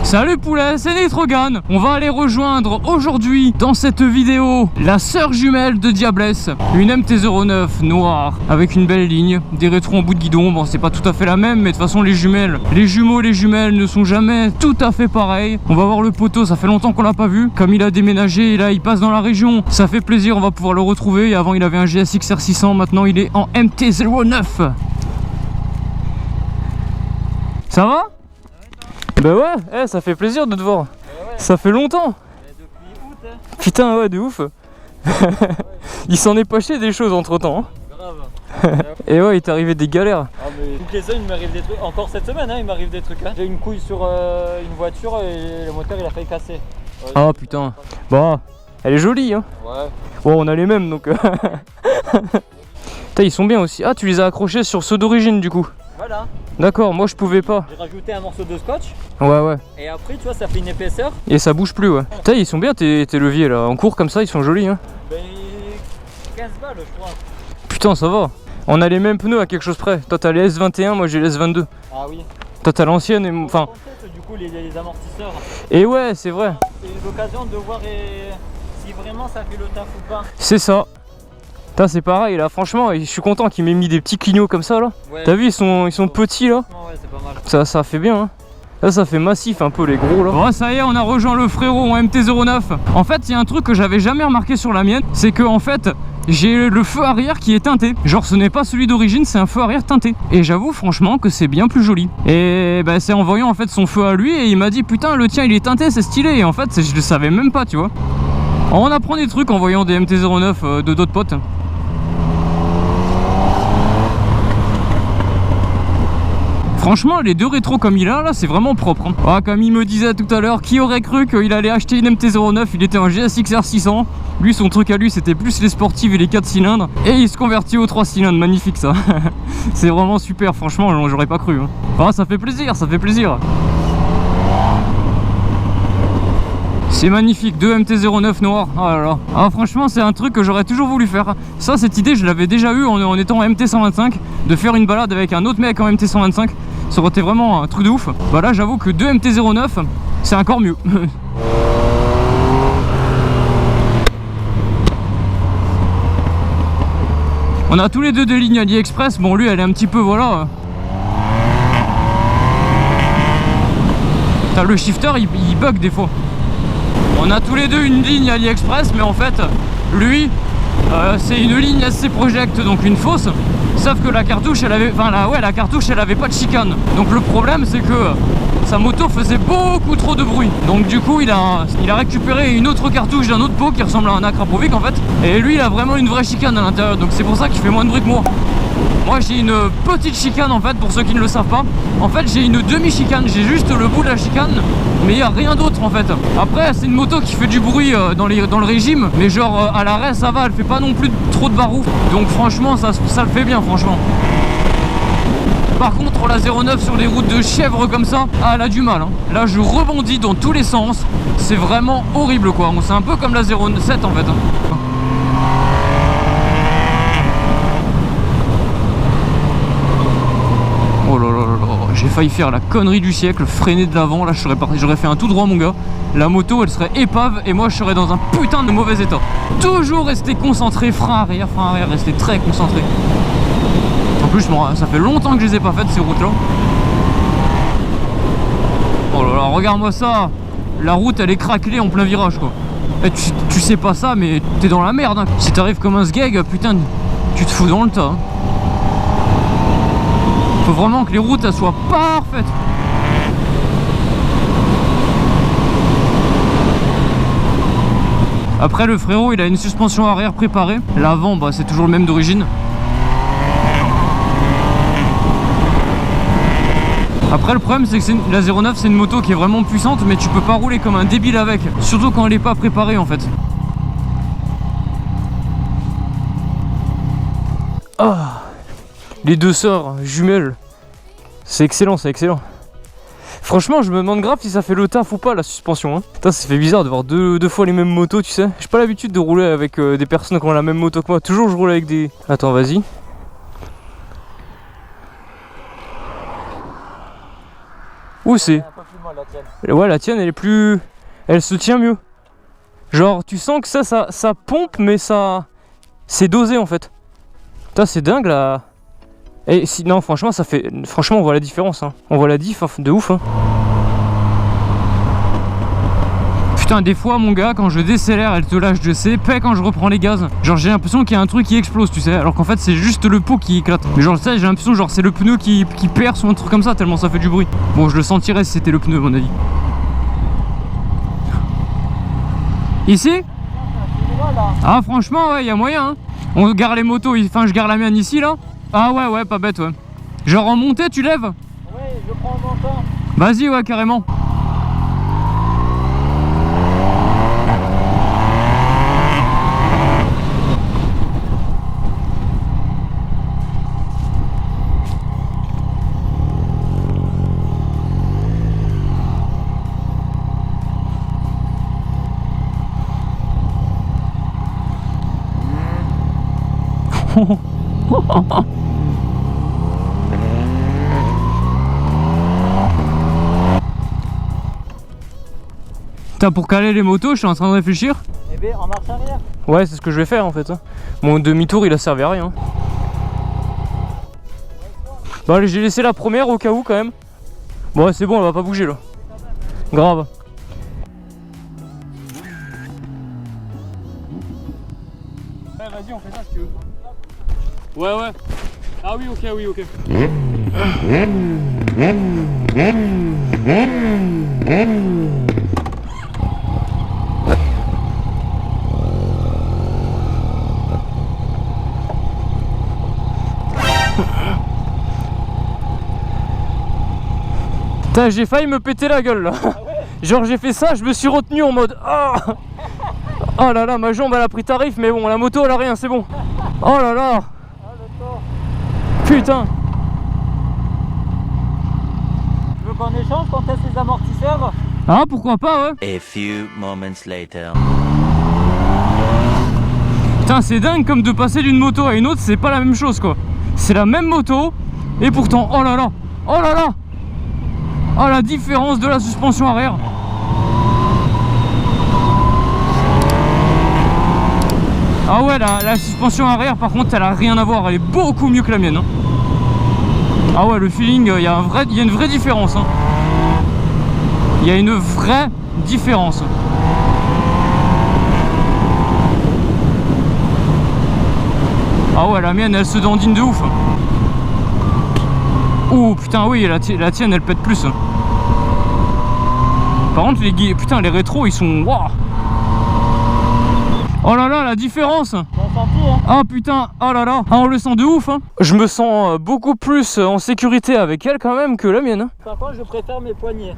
Salut poulet, c'est Nitrogan. On va aller rejoindre aujourd'hui dans cette vidéo la sœur jumelle de Diablesse, une MT-09 noire avec une belle ligne, des rétros en bout de guidon. Bon, c'est pas tout à fait la même, mais de toute façon les jumelles, les jumeaux, les jumelles ne sont jamais tout à fait pareils. On va voir le poteau, ça fait longtemps qu'on l'a pas vu. Comme il a déménagé et là il passe dans la région, ça fait plaisir, on va pouvoir le retrouver. Et avant il avait un GSX R600, maintenant il est en MT-09. Ça va? Bah ouais, ça fait plaisir de te voir. Ouais. Ça fait longtemps. Depuis août, hein. Putain, ouais, de ouf. Il s'en est passé des choses entre temps. Grave. Et ouais, il t'est arrivé des galères. Ah, mais toutes les semaines, il m'arrive des trucs. Encore cette semaine, hein, il m'arrive des trucs. Hein. J'ai une couille sur une voiture et le moteur il a failli casser. Ouais, ah putain. Bon, elle est jolie, hein. Ouais. Bon, on a les mêmes donc. Putain, ils sont bien aussi. Ah, tu les as accrochés sur ceux d'origine du coup. Voilà. D'accord, moi je pouvais pas. J'ai rajouté un morceau de scotch. Ouais. Et après, tu vois, ça fait une épaisseur. Et ça bouge plus, ouais. Putain, ils sont bien tes leviers là. En cours comme ça, ils sont jolis, hein. Ben, 15 balles, je crois. Putain, ça va. On a les mêmes pneus à quelque chose près. Toi, t'as les S21, moi j'ai les S22. Ah oui. Toi, t'as l'ancienne et. Enfin. Du coup, les amortisseurs. Et ouais, c'est vrai. C'est l'occasion de voir si vraiment ça fait le taf ou pas. C'est ça. C'est pareil là, franchement, je suis content qu'il m'ait mis des petits clignots comme ça là. Ouais. T'as vu, ils sont petits là. Ouais, c'est pas mal. Ça fait bien, hein. Là, ça fait massif un peu les gros là. Bon, ça y est, on a rejoint le frérot en MT-09. En fait, il y a un truc que j'avais jamais remarqué sur la mienne, c'est que en fait, j'ai le feu arrière qui est teinté. Genre, ce n'est pas celui d'origine, c'est un feu arrière teinté. Et j'avoue franchement que c'est bien plus joli. Et bah, c'est en voyant en fait son feu à lui et il m'a dit putain, le tien il est teinté, c'est stylé. Et en fait, je le savais même pas, tu vois. On apprend des trucs en voyant des MT-09 de d'autres potes. Franchement, les deux rétros comme il a là, c'est vraiment propre. Hein. Ah, comme il me disait tout à l'heure, qui aurait cru qu'il allait acheter une MT-09, il était en GSX R600. Lui, son truc à lui, c'était plus les sportives et les 4 cylindres. Et il se convertit aux 3 cylindres, magnifique ça. C'est vraiment super, franchement, j'aurais pas cru. Hein. Ah, ça fait plaisir, ça fait plaisir. C'est magnifique, 2 MT-09 noirs. Oh là là. Ah, franchement, c'est un truc que j'aurais toujours voulu faire. Ça, cette idée, je l'avais déjà eu en étant en MT-125, de faire une balade avec un autre mec en MT-125. Ça aurait été vraiment un truc de ouf. Bah là, j'avoue que 2 MT-09, c'est encore mieux. On a tous les deux des lignes AliExpress. Bon, lui, elle est un petit peu, voilà. Le shifter, il bug des fois. On a tous les deux une ligne AliExpress, mais en fait, lui, c'est une ligne SC Project, donc une fausse. Sauf que la cartouche, elle avait, la cartouche, elle avait pas de chicane. Donc le problème, c'est que sa moto faisait beaucoup trop de bruit. Donc du coup, il a récupéré une autre cartouche d'un autre pot qui ressemble à un Akrapovic en fait. Et lui, il a vraiment une vraie chicane à l'intérieur. Donc c'est pour ça qu'il fait moins de bruit que moi. Moi j'ai une petite chicane en fait, pour ceux qui ne le savent pas. En fait j'ai une demi-chicane, j'ai juste le bout de la chicane, mais il n'y a rien d'autre en fait. Après c'est une moto qui fait du bruit dans le régime, mais genre à l'arrêt ça va, elle fait pas non plus trop de barouf. Donc franchement ça le fait bien franchement. Par contre la 09 sur des routes de chèvre comme ça, ah, elle a du mal hein. Là je rebondis dans tous les sens, c'est vraiment horrible quoi. C'est un peu comme la 07 en fait hein. Oh là là là là, j'ai failli faire la connerie du siècle, freiner de l'avant, là j'aurais fait un tout droit mon gars. La moto elle serait épave et moi je serais dans un putain de mauvais état. Toujours rester concentré, frein arrière, rester très concentré. En plus ça fait longtemps que je les ai pas faites ces routes là. Oh là là, regarde-moi ça. La route elle est craquelée en plein virage quoi. Et tu sais pas ça mais t'es dans la merde hein. Si t'arrives comme un sgeg, putain tu te fous dans le tas hein. Faut vraiment que les routes elles soient parfaites. Après le frérot il a une suspension arrière préparée. L'avant bah, c'est toujours le même d'origine. Après le problème c'est que la 09 c'est une moto qui est vraiment puissante, mais tu peux pas rouler comme un débile avec. Surtout quand elle est pas préparée en fait. Ah, les deux sœurs jumelles. C'est excellent, c'est excellent. Franchement, je me demande grave si ça fait le taf ou pas la suspension. Hein. Putain, ça fait bizarre de voir deux fois les mêmes motos, tu sais. J'ai pas l'habitude de rouler avec des personnes qui ont la même moto que moi. Toujours je roule avec des... Attends, vas-y. Où c'est? moi, la tienne. Ouais, la tienne, elle est plus... Elle se tient mieux. Genre, tu sens que ça pompe, mais ça... C'est dosé, en fait. Putain, c'est dingue, là. Et si... Non, franchement, ça fait... Franchement, on voit la différence, hein. On voit la diff, hein, de ouf, hein. Putain, des fois, mon gars, quand je décélère, elle te lâche de ses pets quand je reprends les gaz. Genre, j'ai l'impression qu'il y a un truc qui explose, tu sais. Alors qu'en fait, c'est juste le pot qui éclate. Mais genre, ça, j'ai l'impression, genre, c'est le pneu qui perce ou un truc comme ça, tellement ça fait du bruit. Bon, je le sentirais si c'était le pneu, à mon avis. Ici? Ah, franchement, ouais, y a moyen, hein. On gare les motos, enfin, je gare la mienne ici, là. Ah, ouais, pas bête, ouais. Genre, en montée, tu lèves? Ouais, je prends mon temps. Vas-y, ouais, carrément. Putain, pour caler les motos, je suis en train de réfléchir. Eh bien, en marche arrière. Ouais, c'est ce que je vais faire en fait. Mon demi-tour, il a servi à rien. Bon, allez, j'ai laissé la première au cas où quand même. Bon, ouais, c'est bon, elle va pas bouger là. Grave. Ouais, vas-y, on fait ça si tu veux. Ouais. Ah oui, ok. Putain, j'ai failli me péter la gueule là. Ah ouais. Genre j'ai fait ça, je me suis retenu en mode oh là là, ma jambe elle a pris tarif, mais bon, la moto elle a rien, c'est bon. Oh là là. Putain. Tu veux qu'on échange, qu'on teste les amortisseurs? Ah, pourquoi pas, ouais. A few moments later. Putain, c'est dingue comme de passer d'une moto à une autre, c'est pas la même chose quoi. C'est la même moto et pourtant, oh là là. Oh, la différence de la suspension arrière. Ah ouais, la suspension arrière par contre elle a rien à voir, elle est beaucoup mieux que la mienne, hein. Ah ouais, le feeling, il y a une vraie différence, hein. Il y a une vraie différence. Ah ouais, la mienne elle se dandine de ouf. Oh putain, oui, la tienne elle pète plus. Par contre les rétros ils sont... Wow. Oh là là, la différence. T'as senti, hein? Ah putain, oh là là, ah, on le sent de ouf, hein. Je me sens beaucoup plus en sécurité avec elle quand même que la mienne, hein. Par contre, je préfère mes poignets.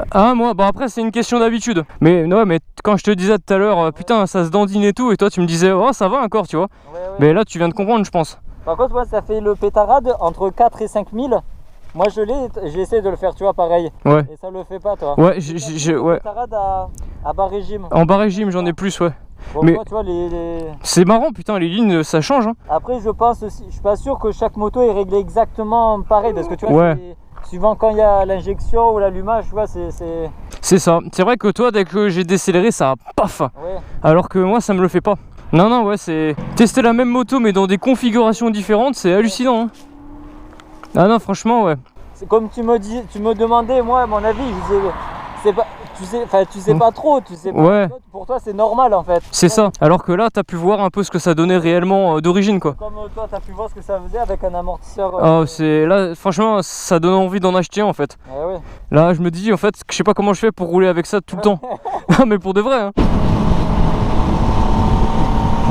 Ah moi, bon après c'est une question d'habitude. Mais non, mais quand je te disais tout à l'heure, putain ça se dandine et tout, et toi tu me disais, oh ça va encore, tu vois. Ouais. Mais là tu viens de comprendre, je pense. Par contre, moi ça fait le pétarade entre 4 et 5 000. Moi j'ai essayé de le faire, tu vois, pareil. Ouais. Et ça le fait pas, toi. Ouais, ouais. Pétarade à bas régime. En bas régime, j'en ai plus, ouais. Bon, mais toi, tu vois, c'est marrant, putain, les lignes ça change, hein. Après, je pense aussi, je suis pas sûr que chaque moto est réglée exactement pareil, parce que tu vois, ouais. Suivant quand il y a l'injection ou l'allumage, tu vois, c'est ça. C'est vrai que toi, dès que j'ai décéléré, ça a paf. Ouais. Alors que moi, ça me le fait pas. Non, ouais, c'est... Tester la même moto, mais dans des configurations différentes, c'est hallucinant, hein. Ah non, franchement, ouais. C'est comme tu me demandais, moi, à mon avis, je disais, c'est pas... Tu sais pas trop, tu sais pas. Ouais. Pour toi, c'est normal en fait. C'est ça. Alors que là, t'as pu voir un peu ce que ça donnait réellement d'origine, quoi. Comme toi, t'as pu voir ce que ça faisait avec un amortisseur. Oh, c'est là, franchement, ça donne envie d'en acheter en fait. Ouais. Là, je me dis en fait, je sais pas comment je fais pour rouler avec ça tout le temps. Non, mais pour de vrai, hein.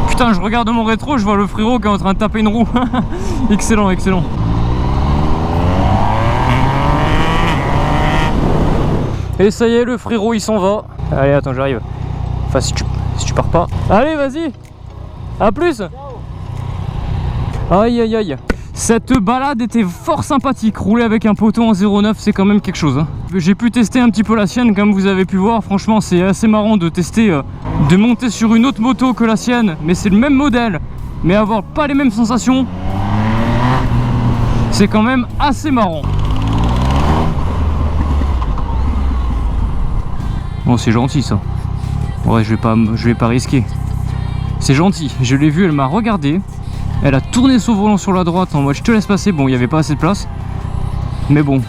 Putain, je regarde mon rétro, je vois le frérot qui est en train de taper une roue. Excellent. Et ça y est, le frérot il s'en va. Allez, attends, j'arrive. Enfin, si tu pars pas. Allez, vas-y. A plus. Aïe. Cette balade était fort sympathique. Rouler avec un poteau en 0,9, c'est quand même quelque chose, hein. J'ai pu tester un petit peu la sienne, comme vous avez pu voir. Franchement, c'est assez marrant de tester, de monter sur une autre moto que la sienne. Mais c'est le même modèle, mais avoir pas les mêmes sensations. C'est quand même assez marrant. Bon, c'est gentil ça. Ouais, je vais pas risquer. C'est gentil. Je l'ai vu, elle m'a regardé. Elle a tourné son volant sur la droite en mode je te laisse passer. Bon, il n'y avait pas assez de place. Mais bon,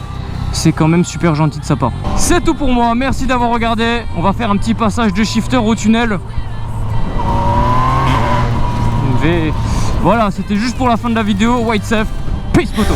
c'est quand même super gentil de sa part. C'est tout pour moi. Merci d'avoir regardé. On va faire un petit passage de shifter au tunnel. Voilà, c'était juste pour la fin de la vidéo. White safe. Peace poto.